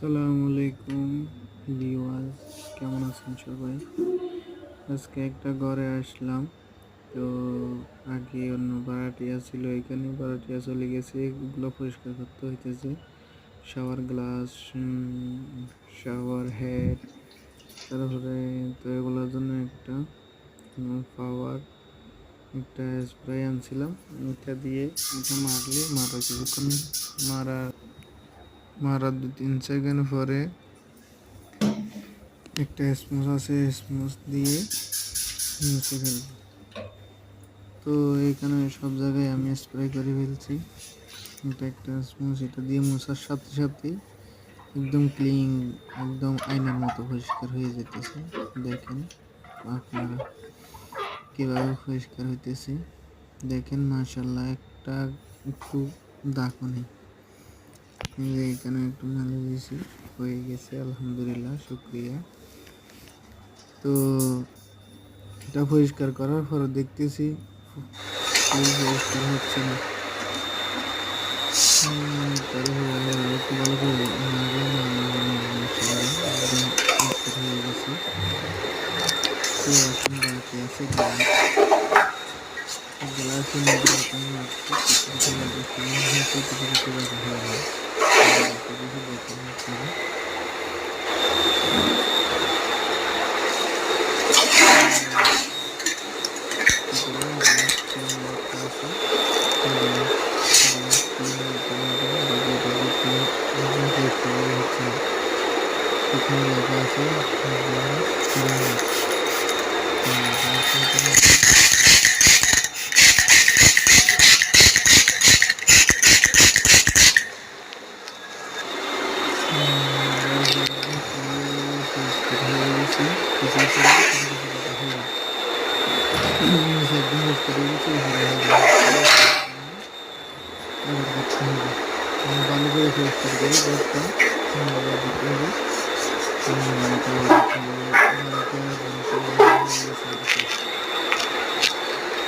আসসালামু আলাইকুম ভিউয়ার্স, কেমন আছেন সবাই? আজকে একটা ঘরে আসলাম। তো আগে অন্য ভাড়াটিয়া ছিল, এখানে ভাড়াটিয়া চলে গেছে, এগুলো পরিষ্কার করতে হইতেছে। শাওয়ার গ্লাস, শাওয়ার হেড, তারপরে তো এগুলোর জন্য একটা পাওয়ার একটা স্প্রে আনছিলাম। এটা দিয়ে এটা মারা কিছুক্ষণ মারা মারা 2-3 সেকেন্ড পরে একটা স্মুচ আছে, স্মুচ দিয়ে মুছে ফেলবো। তো এখানে সব জায়গায় আমি স্প্রে করে ফেলছি। এটা একটা স্মুচ, এটা দিয়ে মোছার সাথে সাথেই একদম ক্লিন, একদম আয়নার মতো পরিষ্কার হয়ে যেতেছে। দেখেন আপনারা কীভাবে পরিষ্কার হইতেছে, দেখেন মাশাল্লাহ, একটা একটু দাগও নেই। এখানে একটু মেলে দিয়েছি, হয়ে গেছে, আলহামদুলিল্লাহ, শুক্রিয়া। তো এটা পরিষ্কার করার পর দেখতেছি পরিষ্কার হচ্ছে না। একটু ভালো করে একদম পরিষ্কার হয়ে গেছে। তো এখন বাকি আছে গ্লাসের মধ্যে এখন রাখছি, কিছু কিছু ক্লিন হয়েছে, কিছু কিছু বাকি হয়ে যায়। আপনারা এখানে লেখা আছে ভালো করে পরিষ্কার করে